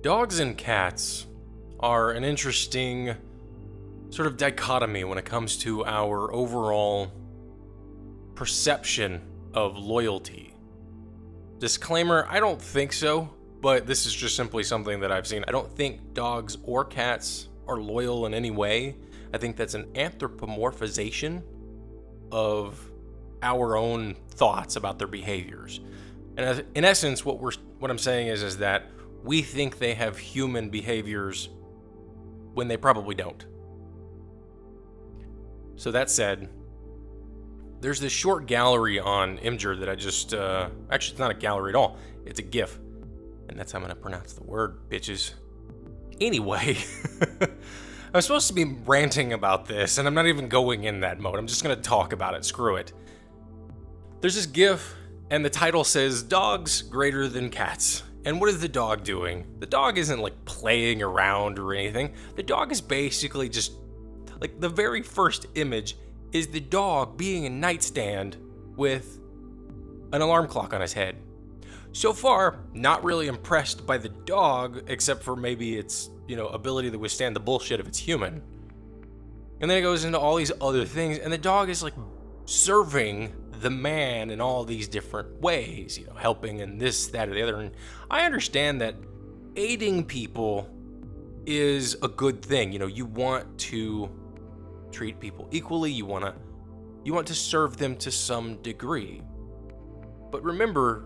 Dogs and cats are an interesting sort of dichotomy when it comes to our overall perception of loyalty. Disclaimer, I don't think so, but this is just simply something that I've seen. I don't think dogs or cats are loyal in any way. I think that's an anthropomorphization of our own thoughts about their behaviors. And in essence, what I'm saying is that we think they have human behaviors when they probably don't. So that said, there's this short gallery on Imgur that I just, actually it's not a gallery at all, it's a GIF. And that's how I'm gonna pronounce the word, bitches. Anyway, I'm supposed to be ranting about this, and I'm not even going in that mode. I'm just gonna talk about it, screw it. There's this GIF, and the title says, "Dogs greater than cats." And what is the dog doing? The dog isn't like playing around or anything. The dog is basically just, like, the very first image is the dog being a nightstand with an alarm clock on his head. So far, not really impressed by the dog, except for maybe its, ability to withstand the bullshit if it's human. And then it goes into all these other things, and the dog is like serving the man in all these different ways, helping and this, that, or the other. And I understand that aiding people is a good thing. You want to treat people equally. You want to serve them to some degree. But remember,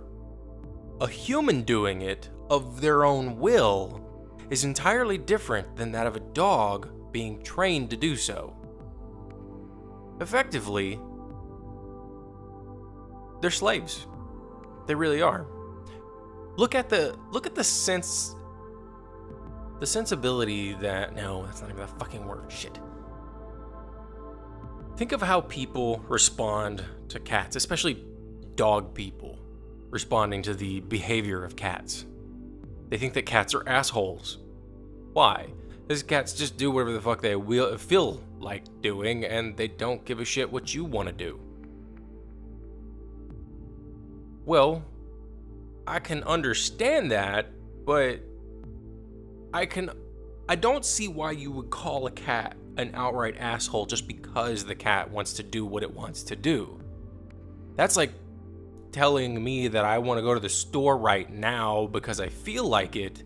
a human doing it of their own will is entirely different than that of a dog being trained to do so. Effectively, they're slaves. They really are. Look at the sensibility that, no, that's not even a fucking word, shit. Think of how people respond to cats, especially dog people responding to the behavior of cats. They think that cats are assholes. Why? Because cats just do whatever the fuck they feel like doing, and they don't give a shit what you want to do. Well, I can understand that, but I don't see why you would call a cat an outright asshole just because the cat wants to do what it wants to do. That's like telling me that I want to go to the store right now because I feel like it.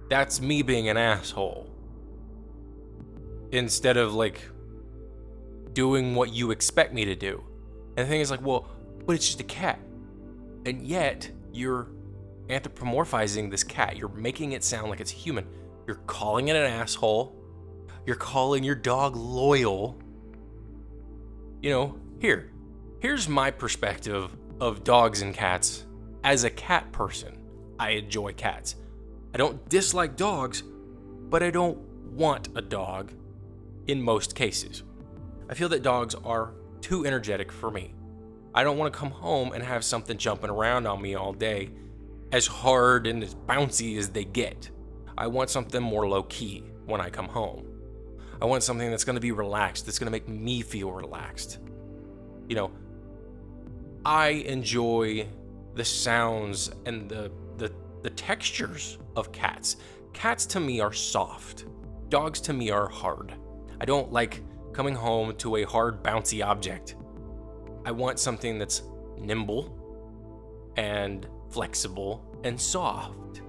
That's me being an asshole. Instead of like doing what you expect me to do. And the thing is like, well, but it's just a cat. And yet you're anthropomorphizing this cat. You're making it sound like it's human. You're calling it an asshole. You're calling your dog loyal. Here's my perspective of dogs and cats. As a cat person, I enjoy cats. I don't dislike dogs, but I don't want a dog in most cases. I feel that dogs are too energetic for me. I don't want to come home and have something jumping around on me all day, as hard and as bouncy as they get. I want something more low-key when I come home. I want something that's going to be relaxed, that's going to make me feel relaxed. I enjoy the sounds and the textures of cats. Cats to me are soft. Dogs to me are hard. I don't like coming home to a hard, bouncy object. I want something that's nimble and flexible and soft.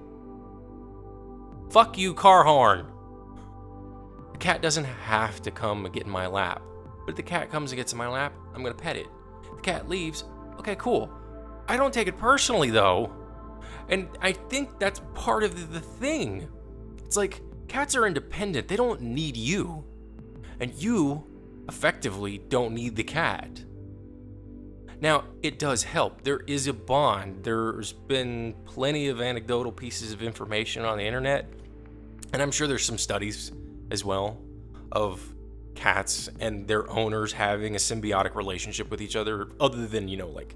Fuck you, car horn. The cat doesn't have to come and get in my lap. But if the cat comes and gets in my lap, I'm gonna pet it. If the cat leaves, okay, cool. I don't take it personally though. And I think that's part of the thing. It's like, cats are independent. They don't need you. And you, effectively, don't need the cat. Now, it does help. There is a bond. There's been plenty of anecdotal pieces of information on the internet. And I'm sure there's some studies as well of cats and their owners having a symbiotic relationship with each other than, like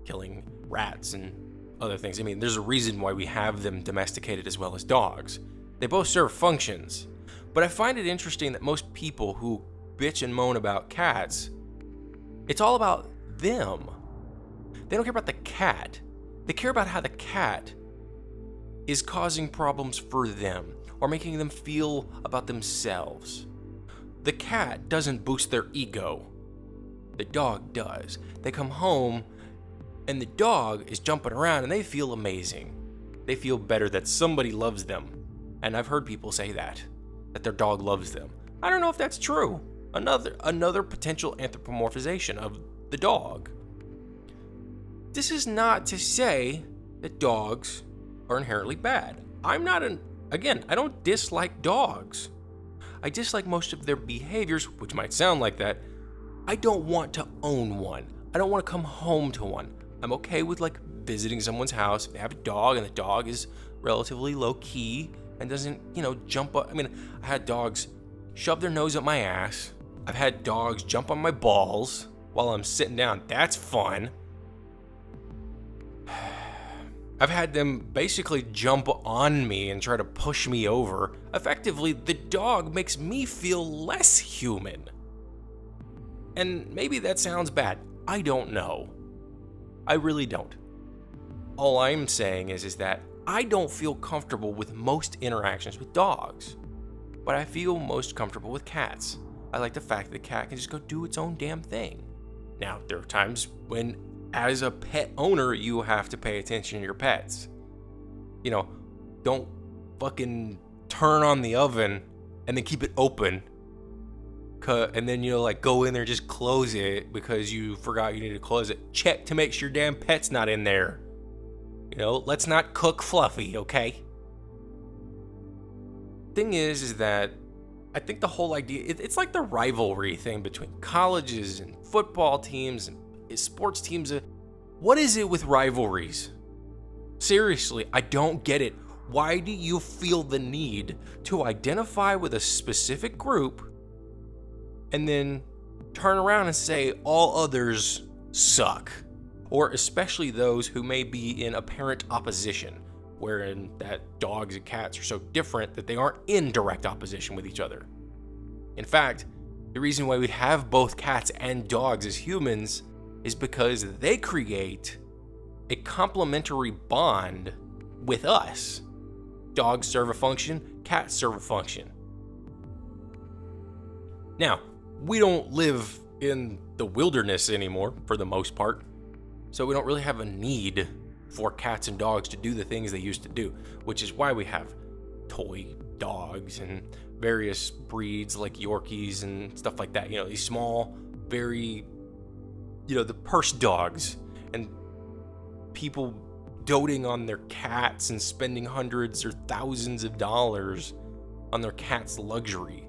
killing rats and other things. I mean, there's a reason why we have them domesticated as well as dogs. They both serve functions. But I find it interesting that most people who bitch and moan about cats, it's all about them. They don't care about the cat. They care about how the cat is causing problems for them or making them feel about themselves. The cat doesn't boost their ego. The dog does. They come home and the dog is jumping around and they feel amazing. They feel better that somebody loves them. And I've heard people say that their dog loves them. I don't know if that's true. Another potential anthropomorphization of the dog. This is not to say that dogs are inherently bad. I don't dislike dogs. I dislike most of their behaviors, which might sound like that. I don't want to own one. I don't want to come home to one. I'm okay with like visiting someone's house. If they have a dog and the dog is relatively low key and doesn't, jump up. I mean, I had dogs shove their nose up my ass. I've had dogs jump on my balls while I'm sitting down. That's fun. I've had them basically jump on me and try to push me over. Effectively, the dog makes me feel less human. And maybe that sounds bad. I don't know. I really don't. All I'm saying is that I don't feel comfortable with most interactions with dogs, but I feel most comfortable with cats. I like the fact that the cat can just go do its own damn thing. Now, there are times when, as a pet owner, you have to pay attention to your pets. Don't fucking turn on the oven and then keep it open. And then go in there and just close it because you forgot you need to close it. Check to make sure your damn pet's not in there. Let's not cook Fluffy, okay? Thing is that I think the whole idea, it's like the rivalry thing between colleges and football teams and sports teams. What is it with rivalries? Seriously, I don't get it. Why do you feel the need to identify with a specific group and then turn around and say all others suck? Or especially those who may be in apparent opposition, wherein that dogs and cats are so different that they aren't in direct opposition with each other. In fact, the reason why we have both cats and dogs as humans is because they create a complementary bond with us. Dogs serve a function, cats serve a function. Now, we don't live in the wilderness anymore, for the most part, so we don't really have a need for cats and dogs to do the things they used to do, which is why we have toy dogs and various breeds like Yorkies and stuff like that. These small, very, the purse dogs, and people doting on their cats and spending hundreds or thousands of dollars on their cat's luxury.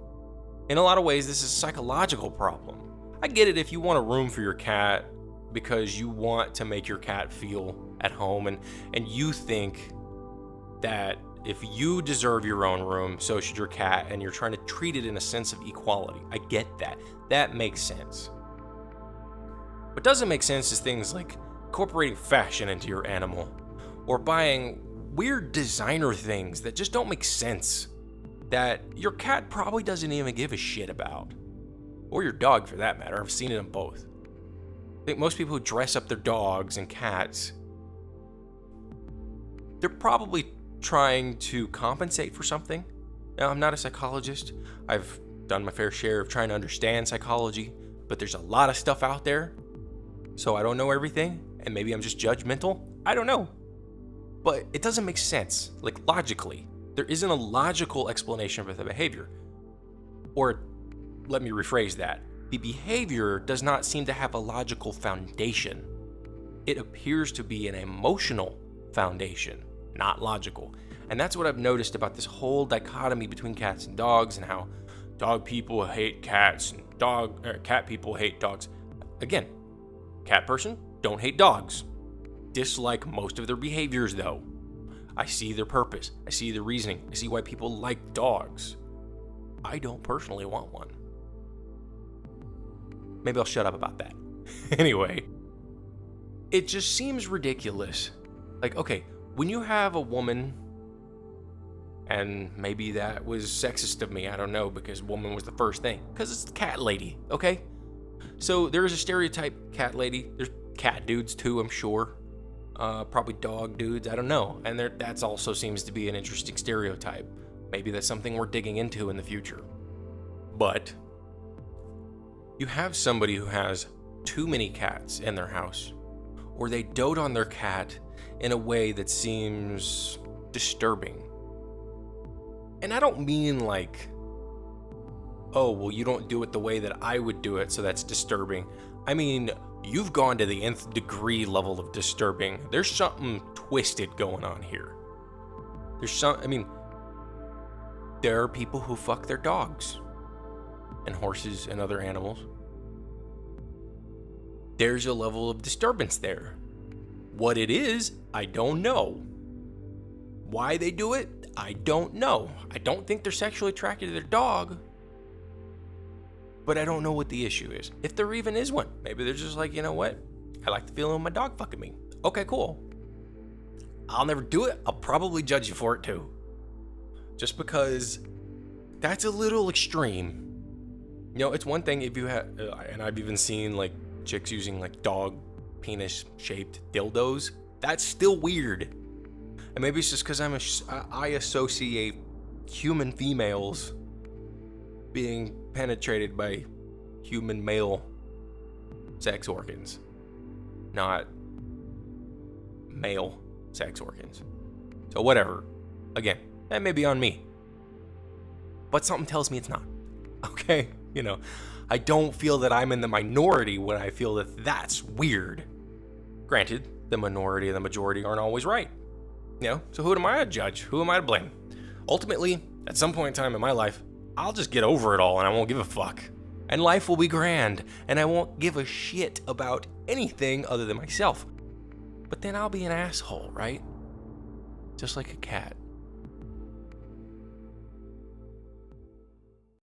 In a lot of ways, this is a psychological problem. I get it if you want a room for your cat because you want to make your cat feel at home and you think that if you deserve your own room, so should your cat, and you're trying to treat it in a sense of equality. I get that. That makes sense. What doesn't make sense is things like incorporating fashion into your animal or buying weird designer things that just don't make sense, that your cat probably doesn't even give a shit about. Or your dog, for that matter. I've seen it in both. I think most people who dress up their dogs and cats, they're probably trying to compensate for something. Now, I'm not a psychologist. I've done my fair share of trying to understand psychology, but there's a lot of stuff out there, so I don't know everything, and maybe I'm just judgmental. I don't know. But it doesn't make sense, logically. There isn't a logical explanation for the behavior. Or, let me rephrase that. The behavior does not seem to have a logical foundation. It appears to be an emotional foundation, not logical. And that's what I've noticed about this whole dichotomy between cats and dogs, and how dog people hate cats and cat people hate dogs. Again, cat person, don't hate dogs. Dislike most of their behaviors though. I see their purpose. I see the reasoning. I see why people like dogs. I don't personally want one. Maybe I'll shut up about that. Anyway, it just seems ridiculous. Okay, when you have a woman, and maybe that was sexist of me, I don't know, because woman was the first thing, because it's the cat lady, okay? So there is a stereotype cat lady. There's cat dudes too, I'm sure. Probably dog dudes, I don't know. And that's also seems to be an interesting stereotype. Maybe that's something we're digging into in the future. But you have somebody who has too many cats in their house, or they dote on their cat in a way that seems disturbing. And I don't mean like, oh, well, you don't do it the way that I would do it, so that's disturbing. I mean, you've gone to the nth degree level of disturbing. There's something twisted going on here. There are people who fuck their dogs and horses and other animals. There's a level of disturbance there. What it is, I don't know. Why they do it, I don't know. I don't think they're sexually attracted to their dog, but I don't know what the issue is. If there even is one. Maybe they're just like, you know what? I like the feeling of my dog fucking me. Okay, cool. I'll never do it. I'll probably judge you for it too. Just because that's a little extreme. You know, it's one thing if you have, and I've even seen like chicks using like dog penis shaped dildos. That's still weird. And maybe it's just because I associate human females being penetrated by human male sex organs, not male sex organs. So whatever. Again, that may be on me, but something tells me it's not. Okay? You know, I don't feel that I'm in the minority when I feel that that's weird. Granted, the minority and the majority aren't always right. You know, so who am I to judge? Who am I to blame? Ultimately, at some point in time in my life, I'll just get over it all and I won't give a fuck. And life will be grand, and I won't give a shit about anything other than myself. But then I'll be an asshole, right? Just like a cat.